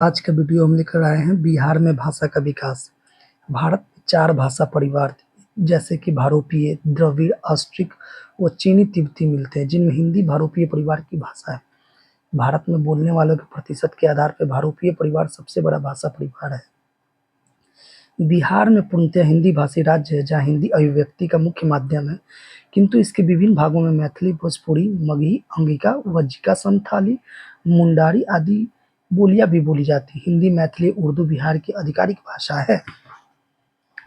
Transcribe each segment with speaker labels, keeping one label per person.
Speaker 1: आज का वीडियो हम लेकर आए हैं बिहार में भाषा का विकास। भारत में 4 भाषा परिवार थे, जैसे कि भारोपीय, द्रविड़, ऑस्ट्रिक व चीनी तिब्बती मिलते हैं, जिनमें हिंदी भारोपीय परिवार की भाषा है। भारत में बोलने वालों के प्रतिशत के आधार पर भारोपीय परिवार सबसे बड़ा भाषा परिवार है। बिहार में पूर्णतः हिंदी भाषी राज्य है, जहाँ हिंदी अभिव्यक्ति का मुख्य माध्यम है, किंतु इसके विभिन्न भागों में मैथिली, भोजपुरी, मगही, अंगिका, वज्जिका, संथाली, मुंडारी आदि बोलियां भी बोली जाती हैं। हिंदी, मैथिली, उर्दू बिहार की आधिकारिक भाषा है।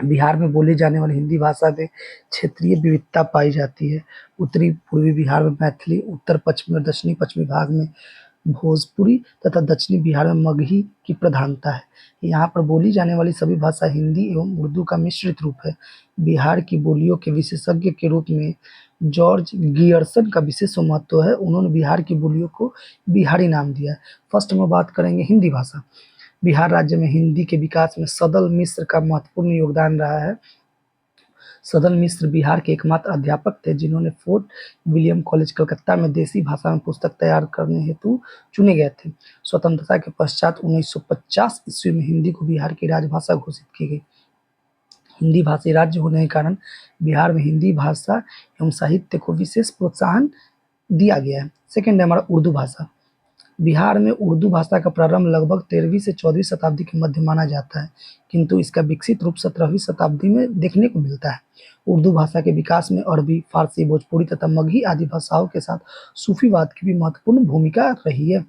Speaker 1: बिहार में बोली जाने वाली हिंदी भाषा में क्षेत्रीय विविधता पाई जाती है। उत्तरी पूर्वी बिहार में मैथिली, उत्तर पश्चिमी और दक्षिणी पश्चिमी भाग में भोजपुरी तथा दक्षिणी बिहार में मगही की प्रधानता है। यहाँ पर बोली जाने वाली सभी भाषा हिंदी एवं उर्दू का मिश्रित रूप है। बिहार की बोलियों के विशेषज्ञ के रूप में जॉर्ज गियर्सन का विशेष महत्व है। उन्होंने बिहार की बोलियों को बिहारी नाम दिया है। फर्स्ट में बात करेंगे हिंदी भाषा। बिहार राज्य में हिंदी के विकास में सदल मिश्र का महत्वपूर्ण योगदान रहा है। सदल मिश्र बिहार के एकमात्र अध्यापक थे, जिन्होंने फोर्ट विलियम कॉलेज कलकत्ता में देसी भाषा में पुस्तक तैयार करने हेतु चुने गए थे। स्वतंत्रता के पश्चात 1950 ईस्वी में हिंदी को बिहार की राजभाषा घोषित की गई। हिंदी भाषी राज्य होने के कारण बिहार में हिंदी भाषा एवं साहित्य को विशेष प्रोत्साहन दिया गया है। सेकेंड है हमारा उर्दू भाषा। बिहार में उर्दू भाषा का प्रारंभ लगभग 13वीं से 14वीं शताब्दी के मध्य माना जाता है, किंतु इसका विकसित रूप 17वीं शताब्दी में देखने को मिलता है। उर्दू भाषा के विकास में अरबी, फारसी, भोजपुरी तथा मगही आदि भाषाओं के साथ सूफीवाद की भी महत्वपूर्ण भूमिका रही है।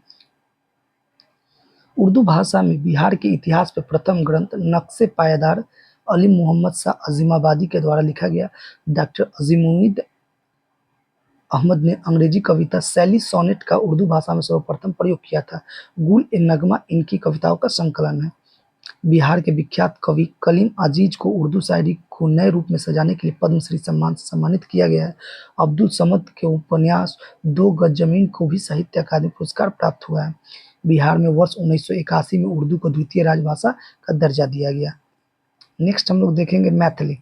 Speaker 1: उर्दू भाषा में बिहार के इतिहास पर प्रथम ग्रंथ नक्शे पायदार अली मोहम्मद शाह अजीमाबादी के द्वारा लिखा गया। डॉक्टर अजीमुद्दीन अहमद ने अंग्रेजी कविता शैली सोनेट का उर्दू भाषा में सर्वप्रथम प्रयोग किया था। गुल ए नगमा इनकी कविताओं का संकलन है। बिहार के विख्यात कवि कलीम अजीज को उर्दू शायरी को नए रूप में सजाने के लिए पद्मश्री सम्मान से सम्मानित किया गया है। अब्दुल समद के उपन्यास 2 गज जमीन को भी साहित्य अकादमी पुरस्कार प्राप्त हुआ है। बिहार में वर्ष 1981 में उर्दू को द्वितीय राजभाषा का दर्जा दिया गया। नेक्स्ट हम लोग देखेंगे मैथिली।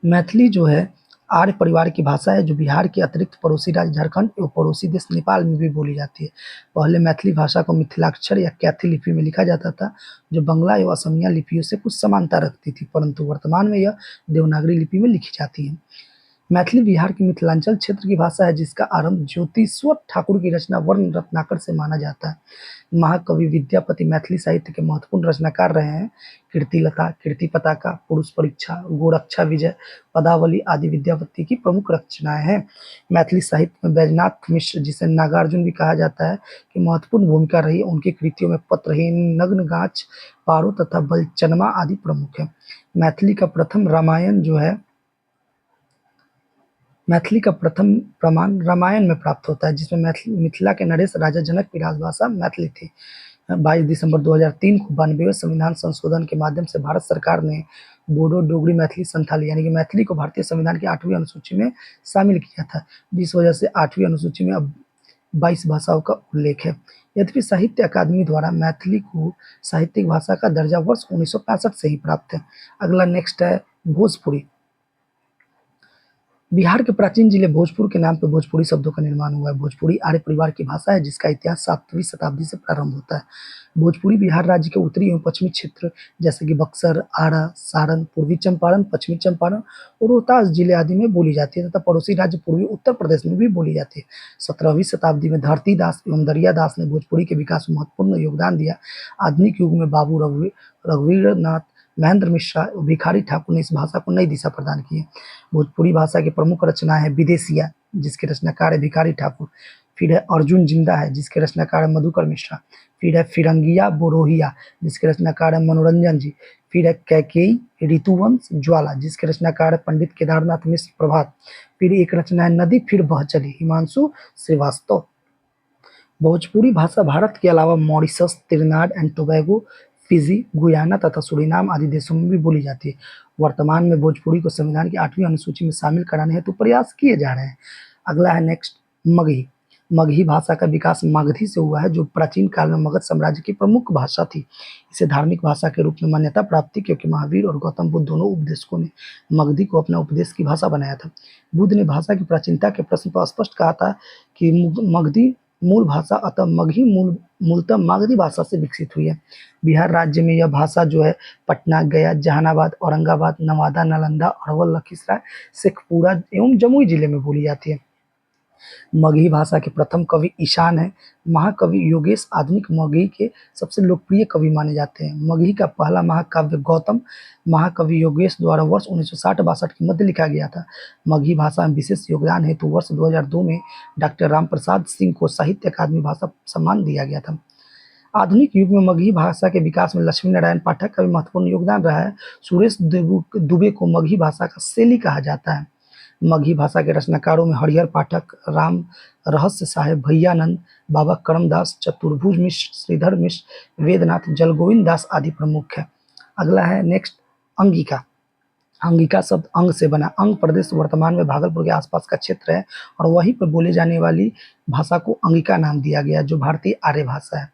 Speaker 1: मैथिली जो है आर्य परिवार की भाषा है, जो बिहार के अतिरिक्त पड़ोसी राज्य झारखंड एवं पड़ोसी देश नेपाल में भी बोली जाती है। पहले मैथिली भाषा को मिथिलाक्षर या कैथी लिपि में लिखा जाता था, जो बंगला एवं असमिया लिपियों से कुछ समानता रखती थी, परंतु वर्तमान में यह देवनागरी लिपि में लिखी जाती है। मैथिली बिहार के मिथिलांचल क्षेत्र की भाषा है, जिसका आरंभ ज्योतिश्वर ठाकुर की रचना वर्ण रत्नाकर से माना जाता है। महाकवि विद्यापति मैथिली साहित्य के महत्वपूर्ण रचनाकार रहे हैं। कीर्तिलता, कीर्ति पताका, पुरुष परीक्षा, गोरक्षा विजय, पदावली आदि विद्यापति की प्रमुख रचनाएं हैं। मैथिली साहित्य में बैजनाथ मिश्र, जिसे नागार्जुन भी कहा जाता है, की महत्वपूर्ण भूमिका रही। उनकी कृतियों में पत्रहीन, नग्नगाछ, पारो तथा बलचनमा आदि प्रमुख है। मैथिली का प्रथम रामायण जो है, मैथिली का प्रथम प्रमाण रामायण में प्राप्त होता है, जिसमें मिथिला के नरेश राजा जनक की राजभाषा मैथिली थी। 22 दिसंबर 2003 को 92वें संविधान संशोधन के माध्यम से भारत सरकार ने बोडो, डोगरी, मैथिली, संथाली यानी कि मैथिली को भारतीय संविधान की 8वीं अनुसूची में शामिल किया था, जिस वजह से 8वीं अनुसूची में अब 22 भाषाओं का उल्लेख है। यद्यपि साहित्य अकादमी द्वारा मैथिली को साहित्यिक भाषा का दर्जा वर्ष 1965 से ही प्राप्त है। अगला नेक्स्ट है भोजपुरी। बिहार के प्राचीन जिले भोजपुर के नाम पर भोजपुरी शब्दों का निर्माण हुआ है। भोजपुरी आर्य परिवार की भाषा है, जिसका इतिहास 7वीं शताब्दी से प्रारंभ होता है। भोजपुरी बिहार राज्य के उत्तरी एवं पश्चिमी क्षेत्र जैसे कि बक्सर, आरा, सारण, पूर्वी चंपारण, पश्चिमी चंपारण और रोहतास जिले आदि में बोली जाती है तथा पड़ोसी राज्य पूर्वी उत्तर प्रदेश में भी बोली जाती है। 17वीं शताब्दी में धरती दास एवं दरिया दास ने भोजपुरी के विकास में महत्वपूर्ण योगदान दिया। आधुनिक युग में बाबू रघुवीर नाथ, महेंद्र मिश्रा, भिखारी ठाकुर ने इस भाषा को नई दिशा प्रदान की है। भोजपुरी भाषा की प्रमुख रचना है विदेशिया, जिसके रचनाकार है भिखारी ठाकुर। फिर है अर्जुन जिंदा है, जिसके रचनाकार है मधुकर मिश्रा। फिर है फिरंगिया बोरोहिया, जिसके रचनाकार है मनोरंजन जी। फिर है कैकेयी ऋतुवंश ज्वाला, जिसके रचनाकार है पंडित केदारनाथ मिश्र प्रभात। फिर एक रचना है नदी फिर बह चली, हिमांशु श्रीवास्तव। भोजपुरी भाषा भारत के अलावा Mauritius, Trinidad and Tobago, Fiji, Guyana तथा सुरीनाम आदि देशों में भी बोली जाती है। वर्तमान में भोजपुरी को संविधान की 8वीं अनुसूची में शामिल कराने हेतु प्रयास किए जा रहे हैं। अगला है नेक्स्ट मगही। मगही भाषा का विकास मगधी से हुआ है, जो प्राचीन काल में मगध साम्राज्य की प्रमुख भाषा थी। इसे धार्मिक भाषा के रूप में मान्यता प्राप्त थी, क्योंकि महावीर और गौतम बुद्ध दोनों उपदेशकों ने मगधी को अपना उपदेश की भाषा बनाया था। बुद्ध ने भाषा की प्राचीनता के प्रश्न पर स्पष्ट कहा था कि मगधी मूल भाषा अतः मगही मूलतः मागधी भाषा से विकसित हुई है। बिहार राज्य में यह भाषा जो है पटना, गया, जहानाबाद, औरंगाबाद, नवादा, नालंदा, अरवल, लखीसराय, शेखपुरा एवं जमुई जिले में बोली जाती है। मगही भाषा के प्रथम कवि ईशान हैं। महाकवि योगेश आधुनिक मगही के सबसे लोकप्रिय कवि माने जाते हैं। मगही का पहला महाकाव्य गौतम महाकवि योगेश द्वारा वर्ष 1960-62 के मध्य लिखा गया था। मगही भाषा में विशेष योगदान हेतु वर्ष 2002 में डॉक्टर रामप्रसाद सिंह को साहित्य अकादमी भाषा सम्मान दिया गया था। आधुनिक युग में मगही भाषा के विकास में लक्ष्मी नारायण पाठक का भी महत्वपूर्ण योगदान रहा है। सुरेश दुबे को मगही भाषा का शैली कहा जाता है। मगही भाषा के रचनाकारों में हरिहर पाठक, राम रहस्य साहेब, भैयानंद, बाबा करमदास, चतुर्भुज मिश्र, श्रीधर मिश्र, वेदनाथ, जलगोविंद दास आदि प्रमुख है। अगला है नेक्स्ट अंगिका। अंगिका शब्द अंग से बना। अंग प्रदेश वर्तमान में भागलपुर के आसपास का क्षेत्र है और वहीं पर बोले जाने वाली भाषा को अंगिका नाम दिया गया जो भारतीय आर्य भाषा है।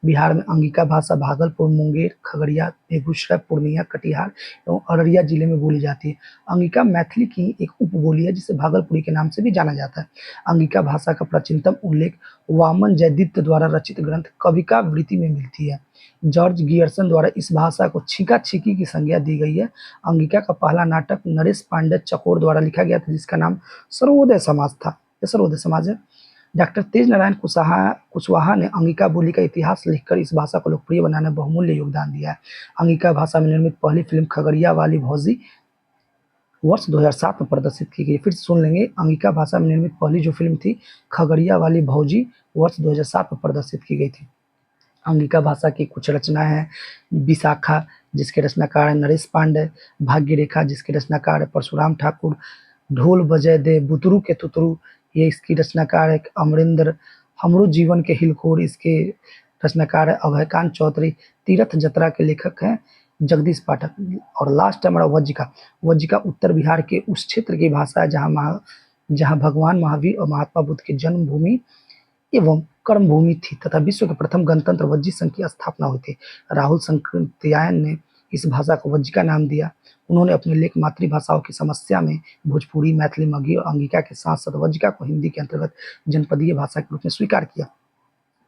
Speaker 1: बिहार में अंगिका भाषा भागलपुर, मुंगेर, खगड़िया, बेगूसराय, पूर्णिया, कटिहार एवं अररिया जिले में बोली जाती है। अंगिका मैथिली की एक उपबोली है जिसे भागलपुरी के नाम से भी जाना जाता है। अंगिका भाषा का प्राचीनतम उल्लेख वामन जयदीप द्वारा रचित ग्रंथ कविका वृत्ति में मिलती है। जॉर्ज गियर्सन द्वारा इस भाषा को छीका छीकी की संज्ञा दी गई है। अंगिका का पहला नाटक नरेश पांडे चकोर द्वारा लिखा गया था जिसका नाम सर्वोदय समाज था। यह सर्वोदय समाज है। डॉक्टर तेज नारायण कुशवाहा ने अंगिका बोली का इतिहास लिखकर इस भाषा को लोकप्रिय बनाने में बहुमूल्य योगदान दिया है। अंगिका भाषा में निर्मित पहली फिल्म खगड़िया वाली भौजी वर्ष 2007 में प्रदर्शित की गई। फिर सुन लेंगे, अंगिका भाषा में निर्मित पहली जो फिल्म थी खगड़िया वाली भौजी वर्ष 2007 में प्रदर्शित की गई थी। अंगिका भाषा की कुछ रचनाएं हैं। विशाखा जिसके रचनाकार है नरेश पांडे, भाग्य रेखा जिसके रचनाकार है परशुराम ठाकुर, ढोल बजय दे बुतरू के तुतरू ये इसकी रचनाकार है अमरिंदर, हमरो जीवन के हिलखोर इसके रचनाकार है अभयकांत चौधरी, तीर्थ जतरा के लेखक हैं जगदीश पाठक। और लास्ट है हमारा वज्जिका। वज्जिका उत्तर बिहार के उस क्षेत्र की भाषा है जहाँ भगवान महावीर और महात्मा बुद्ध की जन्मभूमि एवं कर्मभूमि थी तथा विश्व के प्रथम गणतंत्र वज्जी संघ की स्थापना हुई थी। राहुल संकृत्यायन ने इस भाषा को वज्जिका नाम दिया। उन्होंने अपने लेख मातृभाषाओं की समस्या में भोजपुरी, मैथिली, मगही और अंगिका के साथ साथ वज्जिका को हिंदी के अंतर्गत जनपदीय भाषा के रूप में स्वीकार किया।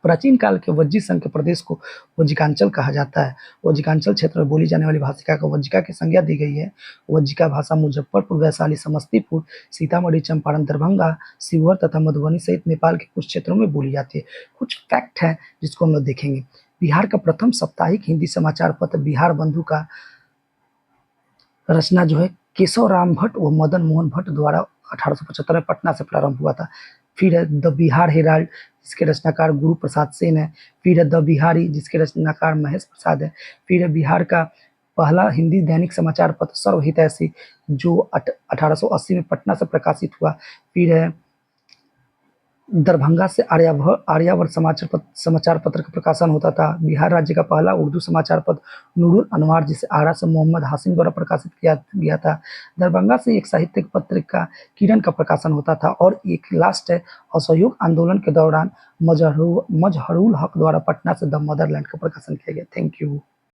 Speaker 1: प्राचीन काल के वज्जी संघ के प्रदेश को वज्जिकांचल कहा जाता है। वज्जिकांचल क्षेत्र में बोली जाने वाली भाषा को वज्जिका की संज्ञा दी गई है। वज्जिका भाषा मुजफ्फरपुर, वैशाली, समस्तीपुर, सीतामढ़ी, चंपारण, दरभंगा, शिवहर तथा मधुबनी सहित नेपाल के कुछ क्षेत्रों में बोली जाती है। कुछ फैक्ट है जिसको हम लोग देखेंगे। बिहार का प्रथम साप्ताहिक हिंदी समाचार पत्र बिहार बंधु का रचना जो है केशव राम भट्ट व मदन मोहन भट्ट द्वारा 1875 में पटना से प्रारंभ हुआ था। फिर है द बिहार हेराल्ड जिसके रचनाकार गुरु प्रसाद सेन है। फिर है द बिहारी जिसके रचनाकार महेश प्रसाद है। फिर है बिहार का पहला हिंदी दैनिक समाचार पत्र सर्वहितैषी जो 1880 में पटना से प्रकाशित हुआ। फिर है दरभंगा से आर्यावर्त समाचार पत्र का प्रकाशन होता था। बिहार राज्य का पहला उर्दू समाचार पत्र नूरुल अनवार जिसे आरा से मोहम्मद हाशिम द्वारा प्रकाशित किया गया था। दरभंगा से एक साहित्यिक पत्रिका किरण का प्रकाशन होता था। और एक लास्ट है असहयोग आंदोलन के दौरान मजहरुल हक द्वारा पटना से द मदरलैंड का प्रकाशन किया गया। Thank you.